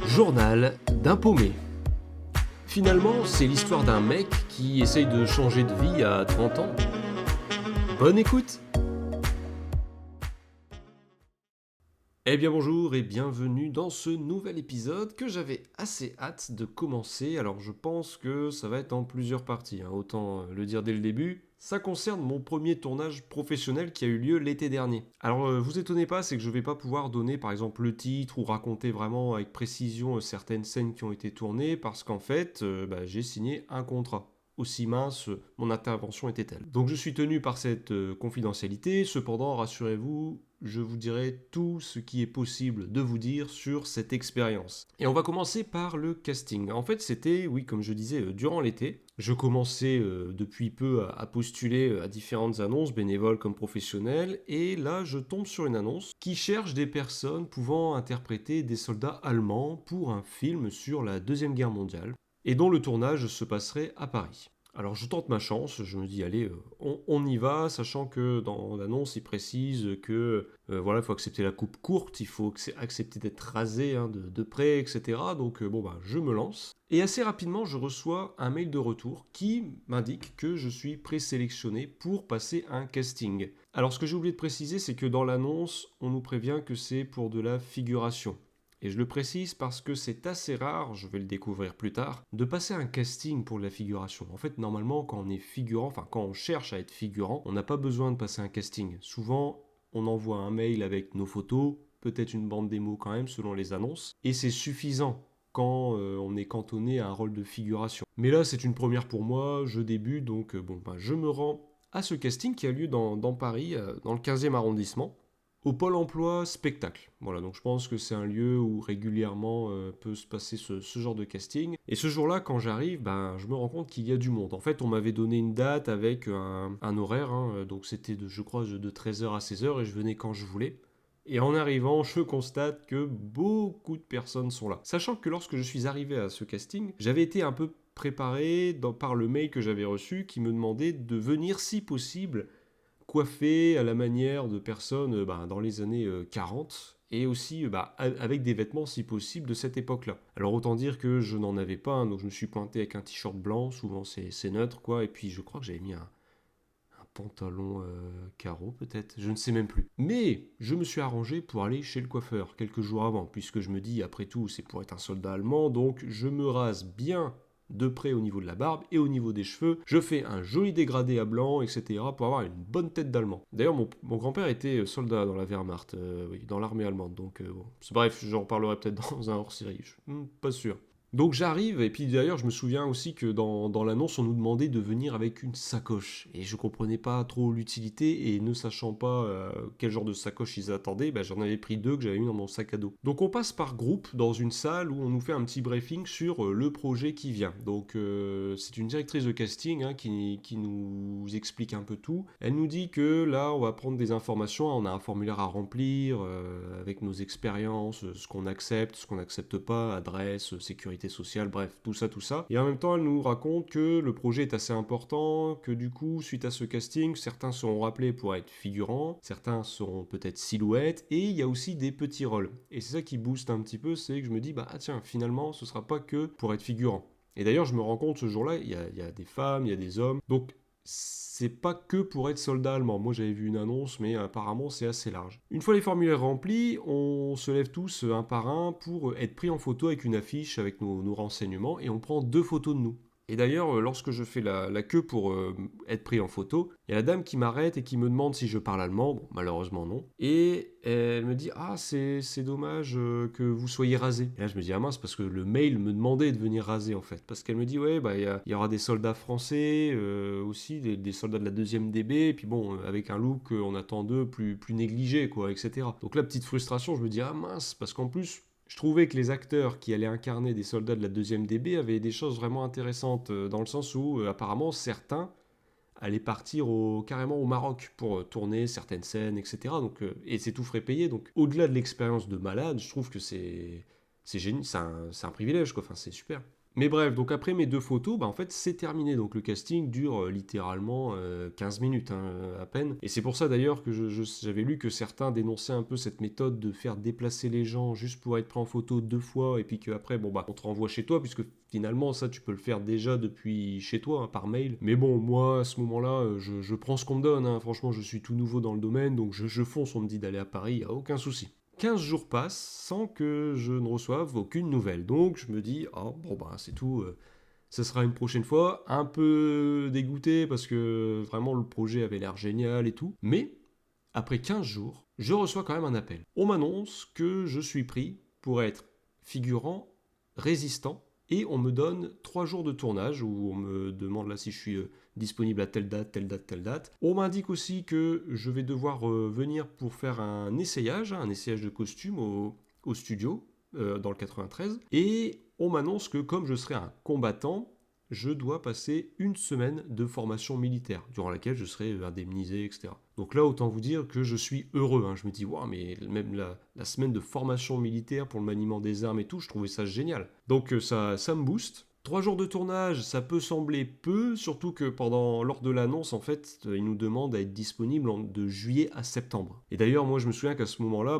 Journal d'un paumé. Finalement, c'est l'histoire d'un mec qui essaye de changer de vie à 30 ans. Bonne écoute! Eh bien bonjour et bienvenue dans ce nouvel épisode que j'avais assez hâte de commencer. Alors je pense que ça va être en plusieurs parties, autant le dire dès le début. Ça concerne mon premier tournage professionnel qui a eu lieu l'été dernier. Alors vous étonnez pas, c'est que je vais pas pouvoir donner par exemple le titre ou raconter vraiment avec précision certaines scènes qui ont été tournées parce qu'en fait j'ai signé un contrat. Aussi mince mon intervention était-elle. Donc je suis tenu par cette confidentialité, cependant rassurez-vous, je vous dirai tout ce qui est possible de vous dire sur cette expérience. Et on va commencer par le casting. En fait c'était, oui comme je disais, durant l'été. Je commençais depuis peu à postuler à différentes annonces, bénévoles comme professionnelles, et là je tombe sur une annonce qui cherche des personnes pouvant interpréter des soldats allemands pour un film sur la Deuxième Guerre mondiale et dont le tournage se passerait à Paris. Alors je tente ma chance, je me dis allez, on y va, sachant que dans l'annonce il précise que il faut accepter la coupe courte, il faut accepter d'être rasé de près, etc. Donc je me lance. Et assez rapidement je reçois un mail de retour qui m'indique que je suis présélectionné pour passer un casting. Alors ce que j'ai oublié de préciser, c'est que dans l'annonce, on nous prévient que c'est pour de la figuration. Et je le précise parce que c'est assez rare, je vais le découvrir plus tard, de passer un casting pour la figuration. En fait, normalement, quand on est figurant, quand on cherche à être figurant, on n'a pas besoin de passer un casting. Souvent, on envoie un mail avec nos photos, peut-être une bande démo quand même, selon les annonces, et c'est suffisant quand on est cantonné à un rôle de figuration. Mais là, c'est une première pour moi, je débute, donc je me rends à ce casting qui a lieu dans Paris, dans le 15e arrondissement au Pôle emploi spectacle. Voilà, donc je pense que c'est un lieu où régulièrement peut se passer ce genre de casting. Et ce jour-là, quand j'arrive, je me rends compte qu'il y a du monde. En fait, on m'avait donné une date avec un horaire, donc c'était je crois de 13h à 16h et je venais quand je voulais. Et en arrivant, je constate que beaucoup de personnes sont là. Sachant que lorsque je suis arrivé à ce casting, j'avais été un peu préparé par le mail que j'avais reçu qui me demandait de venir si possible coiffé à la manière de personnes dans les années 40 et aussi avec des vêtements si possible de cette époque-là. Alors autant dire que je n'en avais pas, donc je me suis pointé avec un t-shirt blanc, souvent c'est neutre quoi, et puis je crois que j'avais mis un pantalon carreau peut-être, je ne sais même plus. Mais je me suis arrangé pour aller chez le coiffeur quelques jours avant, puisque je me dis après tout c'est pour être un soldat allemand, donc je me rase bien de près au niveau de la barbe et au niveau des cheveux. Je fais un joli dégradé à blanc, etc. pour avoir une bonne tête d'allemand. D'ailleurs, mon grand-père était soldat dans la Wehrmacht, oui, dans l'armée allemande. Donc, bref, j'en reparlerai peut-être dans un hors-série. Pas sûr. Donc j'arrive, et puis d'ailleurs je me souviens aussi que dans l'annonce on nous demandait de venir avec une sacoche. Et je comprenais pas trop l'utilité, et ne sachant pas quel genre de sacoche ils attendaient, j'en avais pris deux que j'avais mis dans mon sac à dos. Donc on passe par groupe dans une salle où on nous fait un petit briefing sur le projet qui vient. Donc c'est une directrice de casting qui nous explique un peu tout. Elle nous dit que là on va prendre des informations, on a un formulaire à remplir avec nos expériences, ce qu'on accepte, ce qu'on n'accepte pas, adresse, sécurité sociale, bref, tout ça. Et en même temps, elle nous raconte que le projet est assez important, que du coup, suite à ce casting, certains seront rappelés pour être figurants, certains seront peut-être silhouettes, et il y a aussi des petits rôles. Et c'est ça qui booste un petit peu, c'est que je me dis, tiens, finalement, ce sera pas que pour être figurant. Et d'ailleurs, je me rends compte ce jour-là, il y a des femmes, il y a des hommes, donc c'est pas que pour être soldat allemand. Moi j'avais vu une annonce, mais apparemment c'est assez large. Une fois les formulaires remplis, on se lève tous un par un pour être pris en photo avec une affiche avec nos renseignements et on prend 2 photos de nous. Et d'ailleurs, lorsque je fais la queue pour être pris en photo, il y a la dame qui m'arrête et qui me demande si je parle allemand. Bon, malheureusement non. Et elle me dit ah c'est dommage que vous soyez rasé. Et là je me dis ah mince parce que le mail me demandait de venir raser en fait. Parce qu'elle me dit ouais il y aura des soldats français aussi, des soldats de la deuxième DB. Et puis bon avec un look on attend d'eux plus négligé quoi, etc. Donc là petite frustration, je me dis ah mince parce qu'en plus je trouvais que les acteurs qui allaient incarner des soldats de la deuxième DB avaient des choses vraiment intéressantes, dans le sens où apparemment certains allaient partir carrément au Maroc pour tourner certaines scènes, etc. Donc, et c'est tout frais payé. Donc au-delà de l'expérience de malade, je trouve que c'est génial, c'est un privilège, quoi. Enfin, c'est super. Mais bref, donc après mes 2 photos, bah, en fait, c'est terminé. Donc le casting dure littéralement 15 minutes hein, à peine. Et c'est pour ça d'ailleurs que j'avais lu que certains dénonçaient un peu cette méthode de faire déplacer les gens juste pour être pris en photo 2 fois et puis qu'après, bon bah, on te renvoie chez toi puisque finalement ça tu peux le faire déjà depuis chez toi hein, par mail. Mais bon, moi à ce moment-là, je prends ce qu'on me donne. Hein. Franchement, je suis tout nouveau dans le domaine, donc je fonce. On me dit d'aller à Paris, y a aucun souci. 15 jours passent sans que je ne reçoive aucune nouvelle. Donc je me dis, oh bon bah c'est tout, ça sera une prochaine fois. Un peu dégoûté parce que vraiment le projet avait l'air génial et tout. Mais après 15 jours, je reçois quand même un appel. On m'annonce que je suis pris pour être figurant résistant et on me donne 3 jours de tournage où on me demande là si je suis disponible à telle date, telle date, telle date. On m'indique aussi que je vais devoir venir pour faire un essayage de costume au studio dans le 93. Et on m'annonce que comme je serai un combattant, je dois passer une semaine de formation militaire, durant laquelle je serai indemnisé, etc. Donc là, autant vous dire que je suis heureux. Hein. Je me dis, waouh, mais même la semaine de formation militaire pour le maniement des armes et tout, je trouvais ça génial. Donc ça me booste. 3 jours de tournage, ça peut sembler peu, surtout que lors de l'annonce, en fait, ils nous demandent à être disponible de juillet à septembre. Et d'ailleurs, moi, je me souviens qu'à ce moment-là,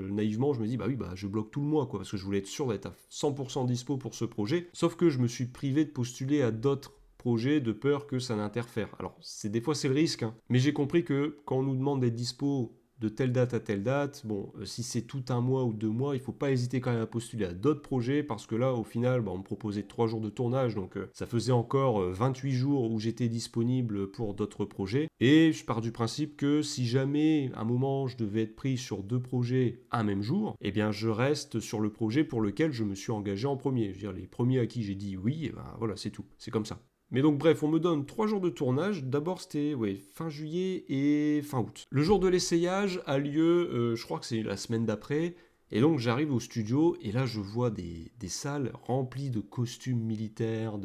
naïvement, je me dis, bah oui, bah je bloque tout le mois, quoi, parce que je voulais être sûr d'être à 100% dispo pour ce projet. Sauf que je me suis privé de postuler à d'autres projets de peur que ça n'interfère. Alors, des fois, c'est le risque, hein. Mais j'ai compris que quand on nous demande d'être dispo de telle date à telle date, bon, si c'est tout un mois ou 2 mois, il faut pas hésiter quand même à postuler à d'autres projets parce que là, au final, on me proposait 3 jours de tournage, donc ça faisait encore 28 jours où j'étais disponible pour d'autres projets. Et je pars du principe que si jamais, à un moment, je devais être pris sur 2 projets un même jour, eh bien, je reste sur le projet pour lequel je me suis engagé en premier. Je veux dire, les premiers à qui j'ai dit oui, et ben voilà, c'est tout. C'est comme ça. Mais donc bref, on me donne 3 jours de tournage. D'abord c'était fin juillet et fin août. Le jour de l'essayage a lieu, je crois que c'est la semaine d'après. Et donc j'arrive au studio et là je vois des salles remplies de costumes militaires,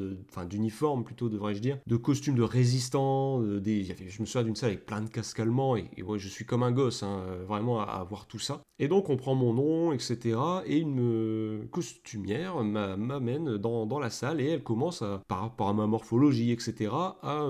d'uniformes plutôt devrais-je dire, de costumes de résistants, je me souviens d'une salle avec plein de casques allemands et ouais, je suis comme un gosse hein, vraiment à voir tout ça. Et donc on prend mon nom, etc. Et une costumière m'amène dans la salle et elle commence par rapport à ma morphologie, etc., à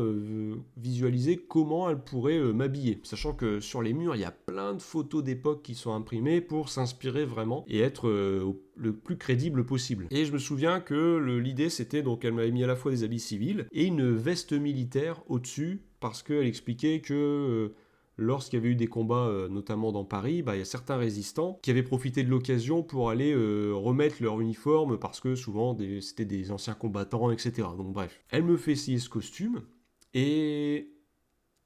visualiser comment elle pourrait m'habiller. Sachant que sur les murs, il y a plein de photos d'époque qui sont imprimées pour s'inspirer vraiment et être le plus crédible possible. Et je me souviens que l'idée c'était, donc elle m'avait mis à la fois des habits civils et une veste militaire au-dessus parce qu'elle expliquait que lorsqu'il y avait eu des combats, notamment dans Paris, il y a certains résistants qui avaient profité de l'occasion pour aller remettre leur uniforme parce que souvent c'était des anciens combattants, etc. Donc bref, elle me fait essayer ce costume et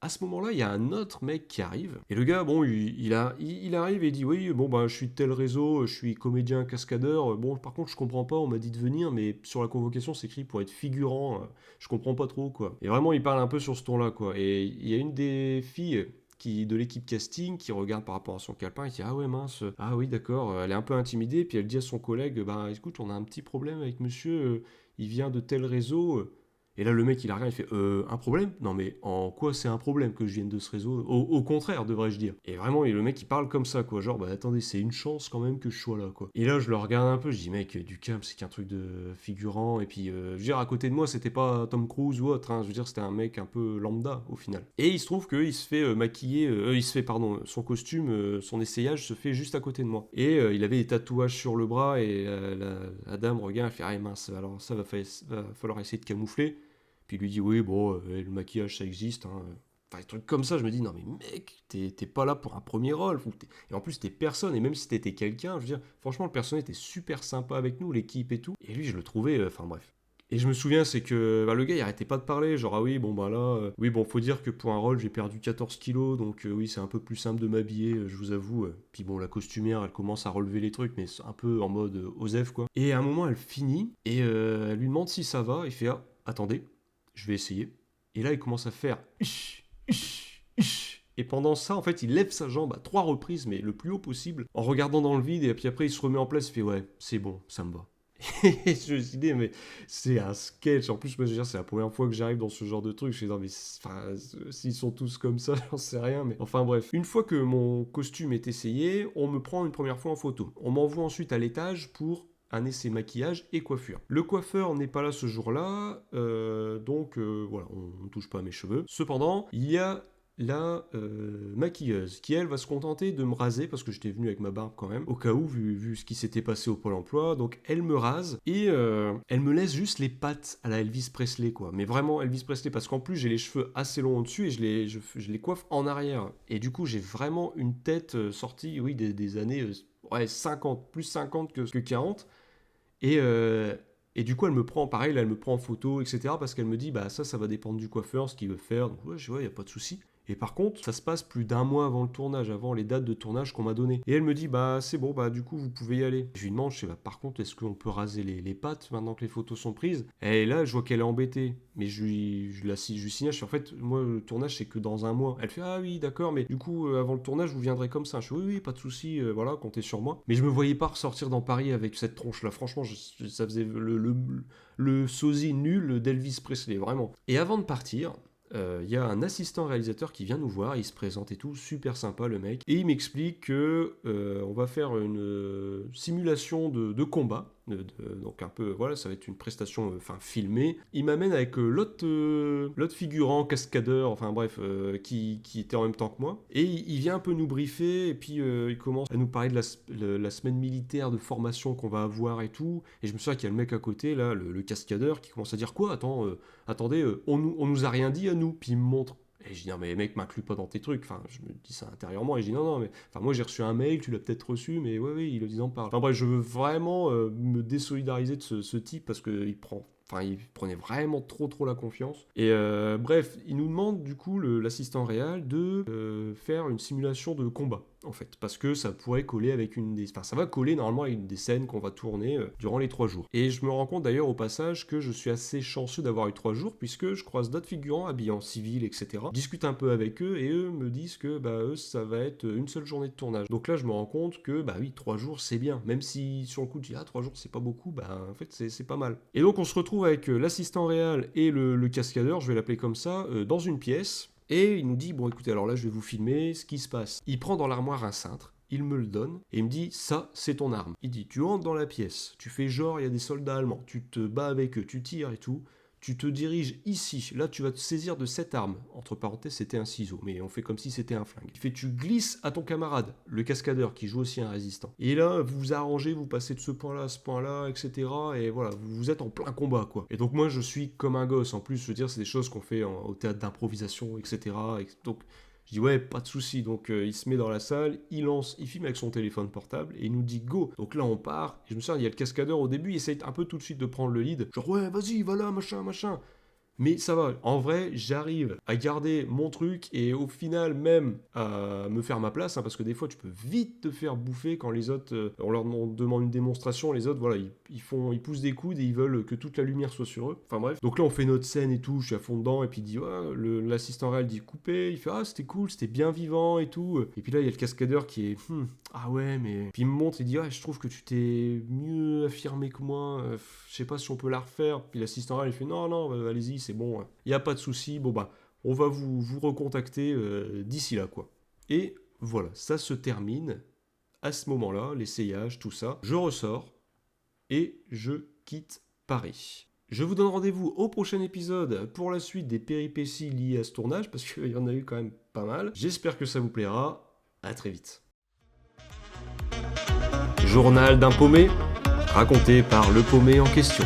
à ce moment-là, il y a un autre mec qui arrive. Et le gars, bon, il arrive et il dit oui, bon, je suis de tel réseau, je suis comédien cascadeur. Bon, par contre, je comprends pas, on m'a dit de venir, mais sur la convocation, c'est écrit pour être figurant. Je comprends pas trop, quoi. Et vraiment, il parle un peu sur ce ton-là, quoi. Et il y a une des filles de l'équipe casting qui regarde par rapport à son calepin et qui dit ah ouais mince, ah oui d'accord, elle est un peu intimidée, puis elle dit à son collègue bah écoute on a un petit problème avec monsieur, il vient de tel réseau. Et là, le mec, il a rien, il fait un problème? Non, mais en quoi c'est un problème que je vienne de ce réseau? Au contraire, devrais-je dire. Et vraiment, le mec, il parle comme ça, quoi. Genre, bah attendez, c'est une chance quand même que je sois là, quoi. Et là, je le regarde un peu, je dis, mec, du calme, c'est qu'un truc de figurant. Et puis, je veux dire, à côté de moi, c'était pas Tom Cruise ou autre, hein. Je veux dire, c'était un mec un peu lambda, au final. Et il se trouve qu'il se fait maquiller, pardon, son costume, son essayage se fait juste à côté de moi. Et il avait des tatouages sur le bras, et la dame regarde, elle fait, ah mince, alors ça va falloir essayer de camoufler. Puis il lui dit oui, bon, le maquillage ça existe. Hein. Enfin, des trucs comme ça, je me dis non mais mec, t'es pas là pour un premier rôle. Et en plus, t'es personne, et même si t'étais quelqu'un, je veux dire, franchement, le personnage était super sympa avec nous, l'équipe et tout. Et lui, je le trouvais, enfin bref. Et je me souviens, c'est que le gars, il arrêtait pas de parler, genre ah oui, bon là, oui, bon, faut dire que pour un rôle, j'ai perdu 14 kilos, donc oui, c'est un peu plus simple de m'habiller, je vous avoue. Puis bon, la costumière, elle commence à relever les trucs, mais c'est un peu en mode Osef, quoi. Et à un moment, elle finit, et elle lui demande si ça va, il fait ah, attendez, je vais essayer. Et là, il commence à faire et pendant ça, en fait, il lève sa jambe à 3 reprises, mais le plus haut possible, en regardant dans le vide, et puis après, il se remet en place, il fait ouais, c'est bon, ça me va. Et je me suis dit, mais c'est un sketch. En plus, moi, je veux dire, c'est la première fois que j'arrive dans ce genre de truc. Je suis dit, non, mais enfin, s'ils sont tous comme ça, j'en sais rien. Mais enfin, bref. Une fois que mon costume est essayé, on me prend une première fois en photo. On m'envoie ensuite à l'étage pour un essai maquillage et coiffure. Le coiffeur n'est pas là ce jour-là, donc voilà, on ne touche pas à mes cheveux. Cependant, il y a la maquilleuse qui, elle, va se contenter de me raser parce que j'étais venu avec ma barbe quand même, au cas où, vu ce qui s'était passé au Pôle emploi. Donc elle me rase et elle me laisse juste les pattes à la Elvis Presley, quoi. Mais vraiment Elvis Presley, parce qu'en plus j'ai les cheveux assez longs au-dessus et je les coiffe en arrière. Et du coup j'ai vraiment une tête sortie, oui, des années 50, plus 50 que 40. Et du coup, elle me prend, pareil, là, elle me prend en photo, etc. Parce qu'elle me dit, bah ça va dépendre du coiffeur, ce qu'il veut faire. Donc, ouais, je vois, il n'y a pas de souci. Et par contre, ça se passe plus d'un mois avant le tournage, avant les dates de tournage qu'on m'a données. Et elle me dit, bah c'est bon, bah du coup, vous pouvez y aller. Je lui demande, je sais, bah par contre, est-ce qu'on peut raser les pattes maintenant que les photos sont prises? Et là, je vois qu'elle est embêtée. Mais je lui signale, je suis en fait, moi, le tournage, c'est que dans un mois. Elle fait, ah oui, d'accord, mais du coup, avant le tournage, vous viendrez comme ça. Je fais, oui, oui, pas de souci, voilà, comptez sur moi. Mais je me voyais pas ressortir dans Paris avec cette tronche-là. Franchement, ça faisait le sosie nul d'Elvis Presley, vraiment. Et avant de partir, y a un assistant réalisateur qui vient nous voir, il se présente et tout, super sympa le mec, et il m'explique que on va faire une simulation de combat, donc un peu, voilà, ça va être une prestation filmée. Il m'amène avec l'autre figurant, cascadeur, enfin bref, qui était en même temps que moi, et il vient un peu nous briefer, et puis il commence à nous parler de la semaine militaire de formation qu'on va avoir et tout, et je me souviens qu'il y a le mec à côté, là, le cascadeur, qui commence à dire quoi, attendez, on nous a rien dit à nous. Puis il me montre. Et je dis, non, mais mec, m'inclus pas dans tes trucs. Enfin, je me dis ça intérieurement. Et je dis, non, mais. Enfin, moi, j'ai reçu un mail, tu l'as peut-être reçu, mais ouais, il en parle. Enfin, bref, je veux vraiment me désolidariser de ce type parce qu'il prend. Enfin, il prenait vraiment trop la confiance. Et bref, il nous demande du coup, l'assistant réel, de faire une simulation de combat, en fait. Parce que ça pourrait coller avec Enfin, ça va coller normalement avec une des scènes qu'on va tourner durant les 3 jours. Et je me rends compte d'ailleurs au passage que je suis assez chanceux d'avoir eu 3 jours, puisque je croise d'autres figurants habillés en civil, etc. Je discute un peu avec eux, et eux me disent que, eux, ça va être une seule journée de tournage. Donc là, je me rends compte que, oui, 3 jours, c'est bien. Même si, sur le coup, tu dis, 3 jours, c'est pas beaucoup, en fait, c'est pas mal. Et donc, on se retrouve avec l'assistant réel et le cascadeur, je vais l'appeler comme ça, dans une pièce. Et il nous dit, bon écoutez, alors là je vais vous filmer ce qui se passe. Il prend dans l'armoire un cintre, il me le donne, et il me dit, ça c'est ton arme. Il dit, tu entres dans la pièce, tu fais genre, il y a des soldats allemands, tu te bats avec eux, tu tires et tout. Tu te diriges ici, là tu vas te saisir de cette arme. Entre parenthèses, c'était un ciseau, mais on fait comme si c'était un flingue. Il fait, tu glisses à ton camarade, le cascadeur, qui joue aussi un résistant. Et là, vous vous arrangez, vous passez de ce point-là à ce point-là, etc. Et voilà, vous êtes en plein combat, quoi. Et donc moi, je suis comme un gosse. En plus, je veux dire, c'est des choses qu'on fait au théâtre d'improvisation, etc. Et donc, je dis, ouais, pas de souci. Donc, il se met dans la salle, il filme avec son téléphone portable et il nous dit go. Donc là, on part. Et je me souviens, il y a le cascadeur au début, il essaye un peu tout de suite de prendre le lead. Genre, ouais, vas-y, va là, machin. Mais ça va, en vrai, j'arrive à garder mon truc et au final même à me faire ma place, parce que des fois tu peux vite te faire bouffer quand les autres, on leur demande une démonstration, les autres, voilà, ils poussent des coudes et ils veulent que toute la lumière soit sur eux. Enfin bref, donc là on fait notre scène et tout, je suis à fond dedans, et puis il dit, l'assistant réel dit couper, il fait, c'était cool, c'était bien vivant et tout. Et puis là il y a le cascadeur qui est, ah ouais, mais... Puis il me montre, il dit, je trouve que tu t'es mieux affirmé que moi, je sais pas si on peut la refaire. Puis l'assistant réel il fait, non, allez-y, c'est bon, il n'y a pas de souci, on va vous recontacter d'ici là, quoi. Et voilà, ça se termine à ce moment-là, l'essayage, tout ça. Je ressors et je quitte Paris. Je vous donne rendez-vous au prochain épisode pour la suite des péripéties liées à ce tournage, parce qu'il y en a eu quand même pas mal. J'espère que ça vous plaira. À très vite. Journal d'un paumé, raconté par le paumé en question.